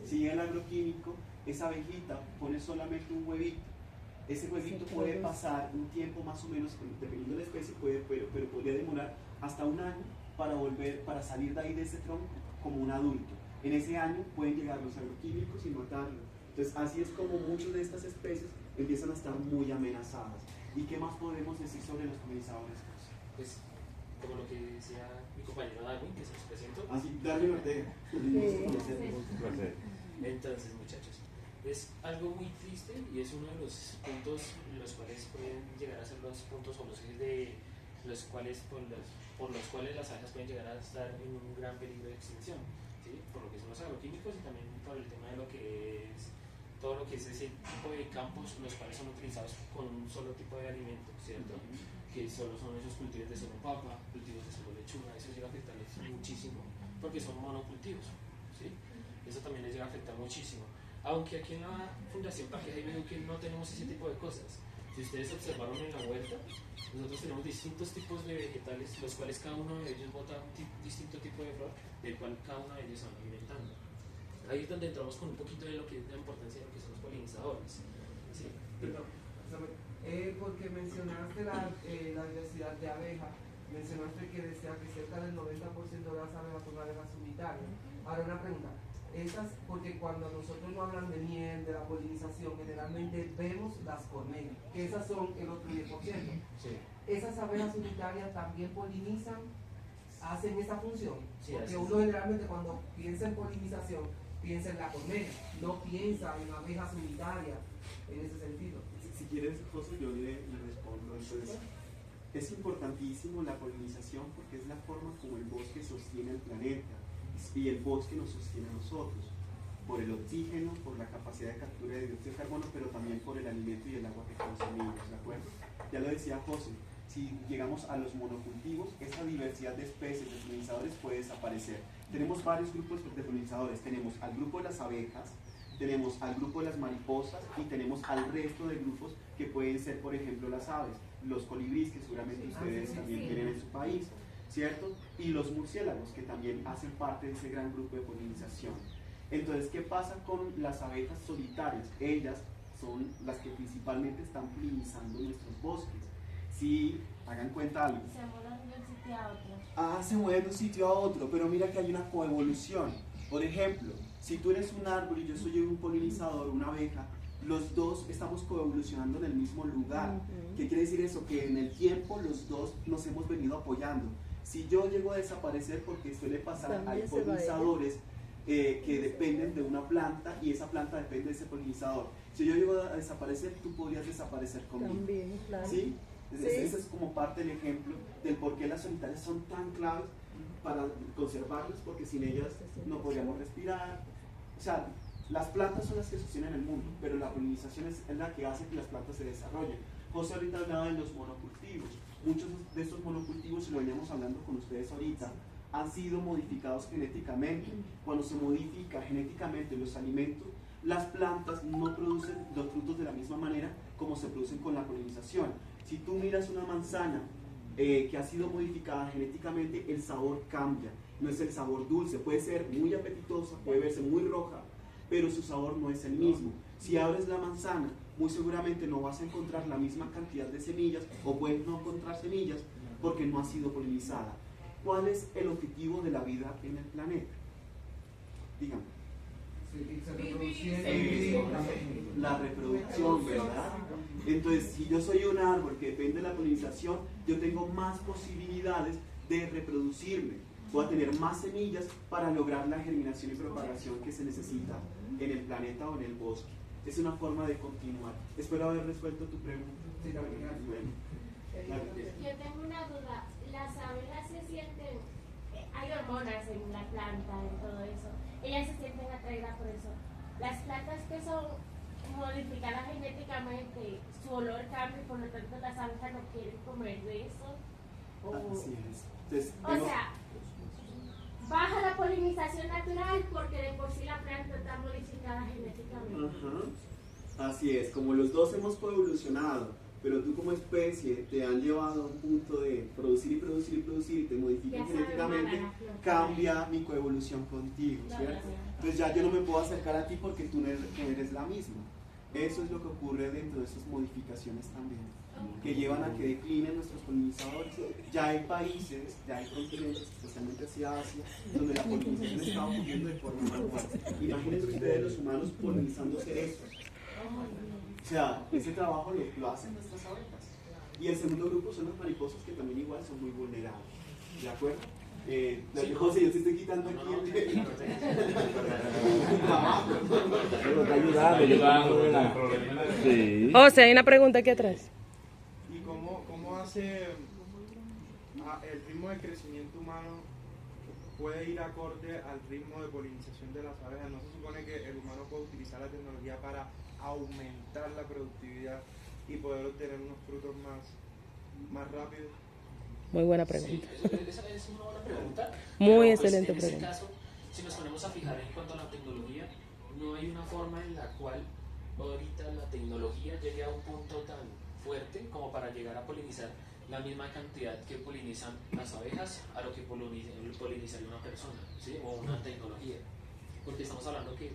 Si llega el agroquímico, esa abejita pone solamente un huevito. Ese huevito puede pasar un tiempo más o menos, dependiendo de la especie, pero podría demorar hasta un año para salir de ahí de ese tronco como un adulto. En ese año pueden llegar los agroquímicos y matarlo. Entonces así es como muchas de estas especies empiezan a estar muy amenazadas. ¿Y qué más podemos decir sobre los polinizadores? Pues como lo que decía mi compañero Darwin, que se los presento. Así, Darwin Ortega. Entonces, muchachos, es algo muy triste y es uno de los puntos los cuales pueden llegar a ser los puntos o los ejes de los cuales, por los cuales las abejas pueden llegar a estar en un gran peligro de extinción, ¿sí? Por lo que son los agroquímicos y también por el tema de lo que es todo lo que es ese tipo de campos los cuales son utilizados con un solo tipo de alimento, ¿cierto? Que solo son esos cultivos de solo papa, cultivos de solo lechuga, eso llega a afectarles muchísimo porque son monocultivos, ¿sí? Eso también les llega a afectar muchísimo. Aunque aquí en la Fundación Parque Jaime Duque no tenemos ese tipo de cosas. Si ustedes observaron en la huerta, nosotros tenemos distintos tipos de vegetales, los cuales cada uno de ellos bota un distinto tipo de flor, del cual cada uno de ellos se van alimentando. Ahí es donde entramos con un poquito de lo que es la importancia de lo que son los polinizadores. ¿Sí? Perdón, porque mencionaste la diversidad de abejas, mencionaste que decía que cerca del 90% de las abejas son abejas unitarias. Ahora una pregunta. Porque cuando nosotros no hablan de miel, de la polinización, generalmente vemos las colmenas, que esas son el otro 10%. Sí. ¿Esas abejas unitarias también polinizan, hacen esa función? Sí, porque uno generalmente cuando piensa en polinización, piensa en la colmena, no piensa en abejas unitarias en ese sentido. Si quieres, José, yo le respondo. Entonces, es importantísimo la polinización porque es la forma como el bosque sostiene el planeta. Y el bosque nos sostiene a nosotros, por el oxígeno, por la capacidad de captura de dióxido de carbono, pero también por el alimento y el agua que consumimos, ¿de acuerdo? Ya lo decía José, si llegamos a los monocultivos, esa diversidad de especies de polinizadores puede desaparecer. Tenemos varios grupos de polinizadores, tenemos al grupo de las abejas, tenemos al grupo de las mariposas y tenemos al resto de grupos que pueden ser, por ejemplo, las aves, los colibríes, que seguramente ustedes también tienen en su país, ¿cierto? Y los murciélagos, que también hacen parte de ese gran grupo de polinización. Entonces, ¿qué pasa con las abejas solitarias? Ellas son las que principalmente están polinizando nuestros bosques. Si hagan cuenta algo. Se mueven de un sitio a otro. Se mueven de un sitio a otro, pero mira que hay una coevolución. Por ejemplo, si tú eres un árbol y yo soy un polinizador, una abeja, los dos estamos coevolucionando en el mismo lugar. ¿Qué quiere decir eso? Que en el tiempo los dos nos hemos venido apoyando. Si yo llego a desaparecer, porque suele pasar, hay polinizadores que dependen de una planta y esa planta depende de ese polinizador. Si yo llego a desaparecer, tú podrías desaparecer conmigo. También, claro. ¿Sí? Sí. Ese es como parte del ejemplo del por qué las solitarias son tan claves para conservarlas, porque sin ellas no podríamos respirar. O sea, las plantas son las que sostienen el mundo, pero la polinización es la que hace que las plantas se desarrollen. José ahorita hablaba de los monocultivos. Muchos de estos monocultivos, y lo veníamos hablando con ustedes ahorita, han sido modificados genéticamente. Cuando se modifica genéticamente los alimentos, las plantas no producen los frutos de la misma manera como se producen con la polinización. Si tú miras una manzana que ha sido modificada genéticamente, el sabor cambia. No es el sabor dulce, puede ser muy apetitosa, puede verse muy roja, pero su sabor no es el mismo. Si abres la manzana, muy seguramente no vas a encontrar la misma cantidad de semillas, o puedes no encontrar semillas porque no ha sido polinizada. ¿Cuál es el objetivo de la vida en el planeta? Dígame. La reproducción, ¿verdad? Entonces, si yo soy un árbol que depende de la polinización, yo tengo más posibilidades de reproducirme. Voy a tener más semillas para lograr la germinación y propagación que se necesita en el planeta o en el bosque. Es una forma de continuar. Espero haber resuelto tu pregunta. Sí, bueno. Yo tengo una duda. Las abejas se sienten, hay hormonas en la planta, en todo eso. Ellas se sienten atraídas por eso. Las plantas que son modificadas genéticamente, su olor cambia y por lo tanto las abejas no quieren comer de eso. Así es. Entonces, o sea, baja la polinización natural porque de por sí la planta está modificada genéticamente. Así es, como los dos hemos coevolucionado pero tú como especie te han llevado a un punto de producir y producir y producir y te modifican genéticamente, cambia mi coevolución contigo, ¿cierto? Entonces ya yo no me puedo acercar a ti porque tú no eres la misma. Eso es lo que ocurre dentro de esas modificaciones también, que llevan a que declinen nuestros polinizadores. Ya hay países, ya hay continentes, especialmente hacia Asia, donde la polinización está ocurriendo de forma manual. Imagínense ustedes los humanos polinizando cerezos. O sea, ese trabajo lo hacen nuestras abejas. Y el segundo grupo son las mariposas, que también igual son muy vulnerables. ¿De acuerdo? José, yo te estoy quitando aquí el trabajo. Pero está ayudando, Sí. José, hay una pregunta aquí atrás. ¿Y cómo hace el ritmo de crecimiento humano puede ir acorde al ritmo de polinización de las abejas? ¿No se supone que el humano puede utilizar la tecnología para aumentar la productividad y poder obtener unos frutos más rápidos? Muy buena pregunta. Sí, esa es una buena pregunta. Muy pero, excelente en pregunta. En este caso, si nos ponemos a fijar en cuanto a la tecnología, no hay una forma en la cual ahorita la tecnología llegue a un punto tan fuerte como para llegar a polinizar la misma cantidad que polinizan las abejas a lo que polinizaría una persona, ¿sí? O una tecnología. Porque estamos hablando que,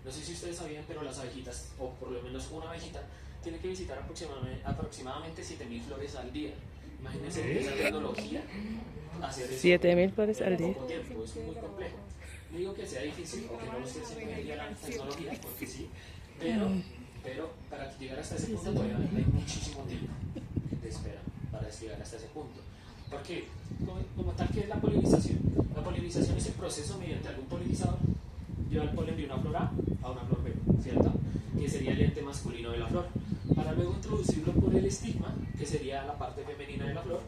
no sé si ustedes sabían, pero las abejitas, o por lo menos una abejita, tiene que visitar aproximadamente 7.000 flores al día. Imagínense esa tecnología, hacer eso 7.000 flores al día. en poco tiempo, es muy complejo. No digo que sea difícil o que no lo esté haciendo hoy en día la tecnología, porque sí, pero para llegar hasta ese punto todavía hay muchísimo tiempo de espera para llegar hasta ese punto. Porque, como tal, ¿qué es la polinización? La polinización es el proceso mediante algún polinizador lleva el polen de una flor A a una flor B, ¿cierto? Que sería el ente masculino de la flor, para luego introducirlo por el estigma, que sería la parte femenina de la flor,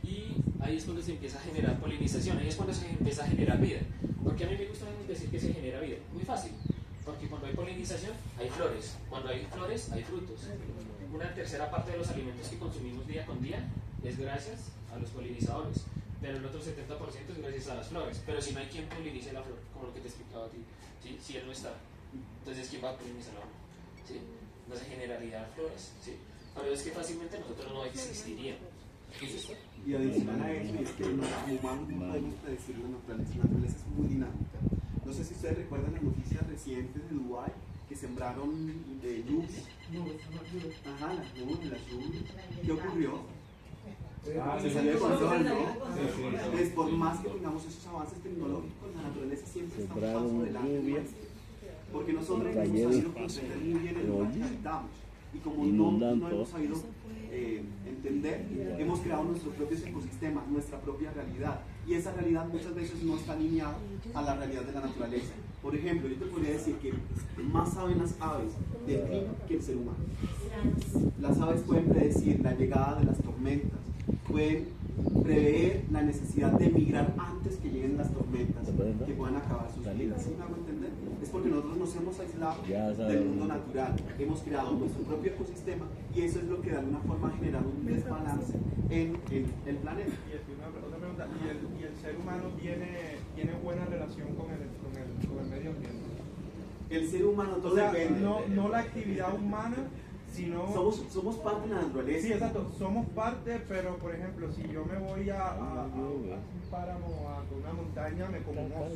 y ahí es cuando se empieza a generar polinización, ahí es cuando se empieza a generar vida. Porque a mí me gusta decir que se genera vida, muy fácil, porque cuando hay polinización hay flores, cuando hay flores hay frutos. Una tercera parte de los alimentos que consumimos día con día es gracias a los polinizadores, pero el otro 70% es gracias a las flores. Pero si no hay quien polinice la flor, como lo que te explicaba a ti, ¿sí? Si él no está, entonces ¿quién va a polinizar la flor? ¿Sí? No se generaría flores, ¿sí? Pero es que fácilmente nosotros no existiríamos. ¿Qué es esto? Y adicional a eso, es que como humanos no podemos predecir la naturaleza es muy dinámica. No sé si ustedes recuerdan las noticias recientes de Dubái, que sembraron de luz. Ajá, las nubes, las lluvias. ¿Qué ocurrió? Se salió de control, ¿no? Entonces, por más que tengamos esos avances tecnológicos, la naturaleza siempre está un paso delante nuestro. Porque nosotros hemos sabido comprender muy bien el lugar que habitamos. Y como no hemos sabido entender, hemos creado nuestros propios ecosistemas, nuestra propia realidad. Y esa realidad muchas veces no está alineada a la realidad de la naturaleza. Por ejemplo, yo te podría decir que más saben las aves del clima que el ser humano. Las aves pueden predecir la llegada de las tormentas, pueden prever la necesidad de emigrar antes que lleguen las tormentas, que puedan acabar sus vidas. ¿Sí me hago entender? Es porque nosotros nos hemos aislado del mundo natural, hemos creado nuestro propio ecosistema y eso es lo que de alguna forma ha generado un desbalance en el planeta. Otra pregunta, ¿y el ser humano tiene buena relación con el medio ambiente? El ser humano todo depende. No la actividad humana, sino... Somos parte de la naturaleza. Sí, exacto, somos parte, pero por ejemplo, si yo me voy a un páramo, a una montaña, me como un oso.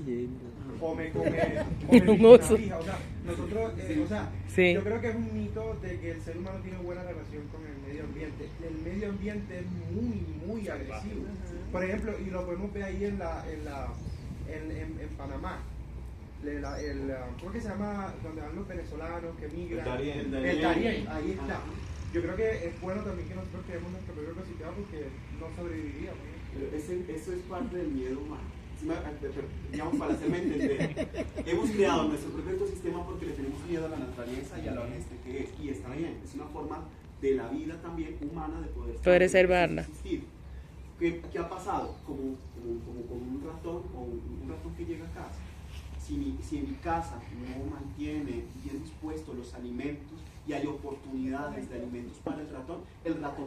O me come Un oso. una hija. O sea, nosotros, Sí. yo creo que es un mito de que el ser humano tiene buena relación con el medio ambiente. El medio ambiente es muy agresivo. Por ejemplo, y lo podemos ver ahí en Panamá. ¿Cómo que se llama? Donde van los venezolanos que migran. El Darién, ahí está. Yo creo que es bueno también que nosotros creemos nuestro propio ecosistema porque no sobreviviríamos. Pero eso es parte del miedo humano. Digamos, para hacerme entender, hemos creado nuestro propio ecosistema porque le tenemos miedo a la naturaleza y a lo agreste que es. Y está bien, es una forma de la vida también humana de poder preservarla. Existir. ¿Qué ha pasado? Como con un ratón o un ratón que llega a casa. Si en mi casa no mantiene bien dispuestos los alimentos y hay oportunidades de alimentos para el ratón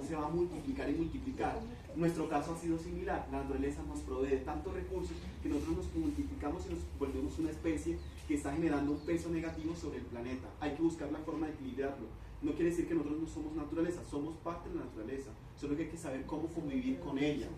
se va a multiplicar y multiplicar. Nuestro caso ha sido similar. La naturaleza nos provee de tantos recursos que nosotros nos multiplicamos y nos volvemos una especie que que está generando un peso negativo sobre el planeta. Hay que buscar la forma de equilibrarlo. No quiere decir que nosotros no somos naturaleza, somos parte de la naturaleza, solo que hay que saber cómo convivir con ella.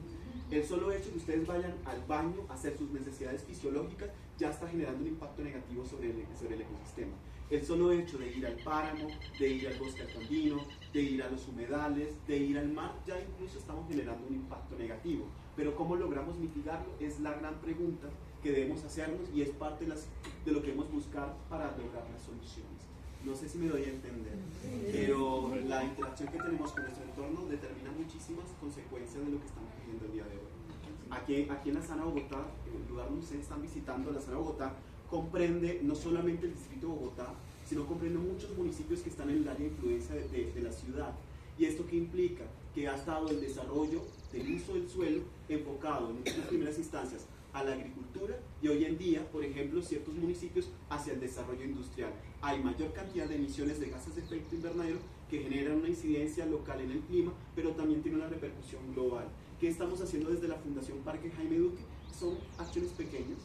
El solo hecho de que ustedes vayan al baño a hacer sus necesidades fisiológicas ya está generando un impacto negativo sobre el ecosistema. El solo hecho de ir al páramo, de ir al bosque andino, de ir a los humedales, de ir al mar, ya incluso estamos generando un impacto negativo. Pero ¿cómo logramos mitigarlo? Es la gran pregunta que debemos hacernos y es parte de lo que debemos buscar para lograr las soluciones. No sé si me doy a entender, pero la interacción que tenemos con nuestro entorno determina muchísimas consecuencias de lo que estamos viviendo el día de hoy. Aquí en la Sana Bogotá, el lugar donde ustedes están visitando, la Sana Bogotá, comprende no solamente el distrito de Bogotá, sino comprende muchos municipios que están en el área de influencia de la ciudad. ¿Y esto qué implica? Que ha estado el desarrollo del uso del suelo enfocado en unas primeras instancias a la agricultura y hoy en día, por ejemplo, ciertos municipios hacia el desarrollo industrial. Hay mayor cantidad de emisiones de gases de efecto invernadero que generan una incidencia local en el clima, pero también tiene una repercusión global. ¿Qué estamos haciendo desde la Fundación Parque Jaime Duque? Son acciones pequeñas,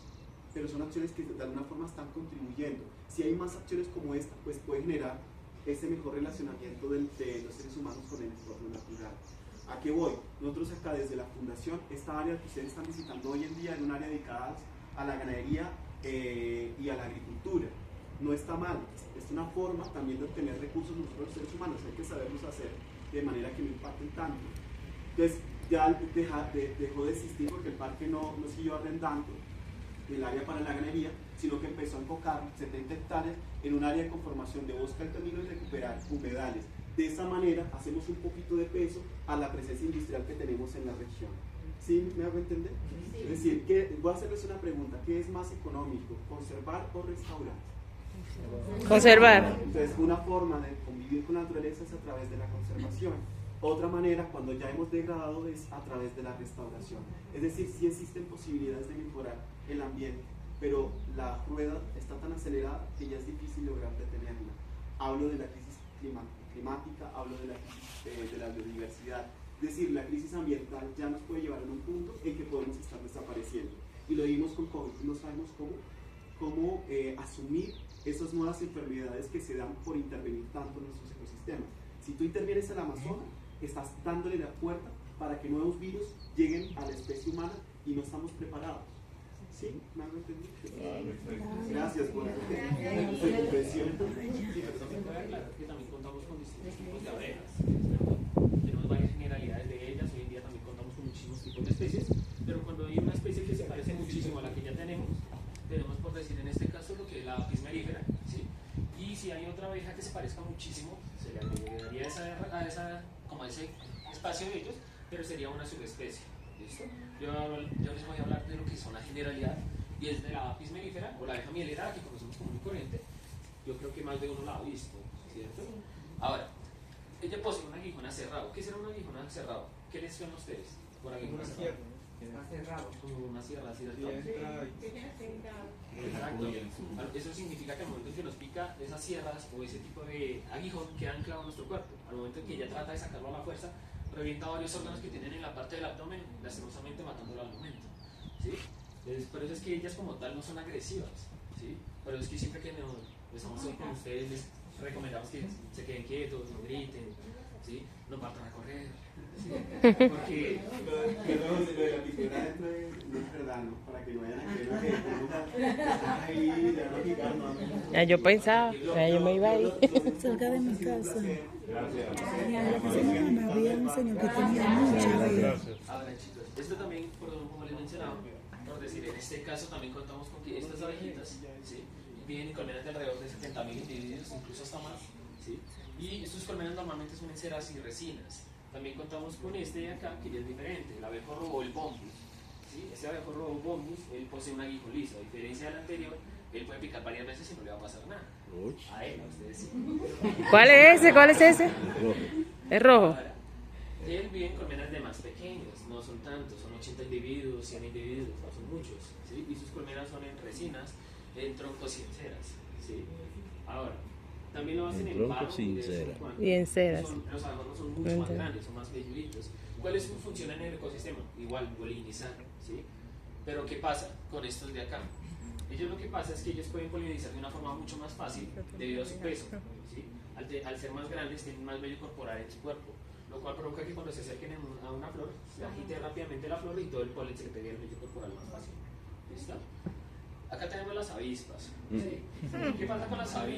pero son acciones que de alguna forma están contribuyendo. Si hay más acciones como esta, pues puede generar ese mejor relacionamiento de los seres humanos con el entorno natural. ¿A qué voy? Nosotros acá desde la Fundación, esta área que ustedes están visitando hoy en día es un área dedicada a la ganadería y a la agricultura. No está mal, es una forma también de obtener recursos nosotros los seres humanos, hay que saberlos hacer de manera que no impacten tanto. Entonces ya dejó de existir porque el parque no siguió arrendando el área para la ganadería, sino que empezó a enfocar 70 hectáreas en un área de conformación de bosque altamino y recuperar humedales. De esa manera hacemos un poquito de peso a la presencia industrial que tenemos en la región. ¿Sí me hago entender? Sí. Es decir, voy a hacerles una pregunta, ¿qué es más económico, conservar o restaurar? Conservar. Entonces, una forma de convivir con la naturaleza es a través de la conservación. Otra manera, cuando ya hemos degradado, es a través de la restauración. Es decir, sí existen posibilidades de mejorar el ambiente, pero la rueda está tan acelerada que ya es difícil lograr detenerla. Hablo de la crisis climática, hablo de la crisis de la biodiversidad. Es decir, la crisis ambiental ya nos puede llevar a un punto en que podemos estar desapareciendo. Y lo vimos con COVID, no sabemos cómo asumir esas nuevas enfermedades que se dan por intervenir tanto en nuestros ecosistemas. Si tú intervienes en el Amazonas, estás dándole la puerta para que nuevos virus lleguen a la especie humana y no estamos preparados. ¿Sí? ¿Me han entendido? Gracias por la comprensión. Sí, pero también puede aclarar que también contamos con distintos tipos de abejas. Tenemos varias generalidades de ellas, hoy en día también contamos con muchísimos tipos de especies, pero cuando hay una especie que se parece muchísimo a la que ya tenemos por decir en este caso lo que es la apis mellifera, ¿sí? Y si hay otra abeja que se parezca muchísimo, se le agregaría como a ese espacio de ellos, pero sería una subespecie. ¿Listo? Yo les voy a hablar de lo que son la generalidad y es de la apis mellifera o la abeja mielera que conocemos como muy corriente. Yo creo que más de uno la ha visto, ¿cierto? Ahora, ella posee un aguijón aserrado. ¿Qué será un aguijón aserrado? ¿Qué les suena a ustedes por aguijón aserrado? Aserrado. Como una sierra, ¿cierto? Exacto. Eso significa que al momento en que nos pica esas sierras o ese tipo de aguijón queda anclado en nuestro cuerpo. Al momento en que ella trata de sacarlo a la fuerza, revienta varios órganos que tienen en la parte del abdomen, lastimosamente matándolo al momento. ¿Sí? Entonces, por eso es que ellas como tal no son agresivas. ¿Sí? Por eso es que siempre que estamos hoy con ustedes les recomendamos que se queden quietos, no griten, ¿sí? No partan a correr. ¿Sí? Porque lo de la piquera no es verdad, ¿no? Para que no vayan a creer que están ahí, ya no picar, no. Ya yo pensaba, ya yo me iba a ir. Cerca de mi casa. Gracias. Había un señor que tenía mucha vida. ahora chicos, esto también, como les mencionaba, por decir, en este caso también contamos con que estas abejitas, ¿sí? Viven en colmenas de alrededor de 70.000 individuos, incluso hasta más, ¿sí? Y estos colmenas normalmente suelen ser así resinas. También contamos con este de acá, que ya es diferente, el abejorro o el bombus. ¿Sí? Este abejorro o bombus, él posee un aguijón liso, a diferencia del anterior, él puede picar varias veces y no le va a pasar nada. A él, a ustedes sí. ¿Cuál es ese? ¿Cuál es ese? Es rojo. Ahora, él vive en colmenas de más pequeños, no son tantos, son 80 individuos, 100 individuos, no son muchos, ¿sí? Y sus colmenas son en resinas, en troncos y en ceras, ¿sí? Ahora, también lo hacen en palo y en ceras. Los abejorros son mucho más grandes, son más pequeñitos. ¿Cuál es su función en el ecosistema? Igual, polinizar, ¿sí? Pero ¿qué pasa con estos de acá? Ellos lo que pasa es que ellos pueden polinizar de una forma mucho más fácil debido a su peso, ¿sí? Al ser más grandes tienen más vello corporal en su cuerpo, lo cual provoca que cuando se acerquen a una flor se agite rápidamente la flor y todo el polen se le pegue al vello corporal más fácil. ¿Listo? Acá tenemos las avispas, ¿sí? ¿Qué pasa con las avispas?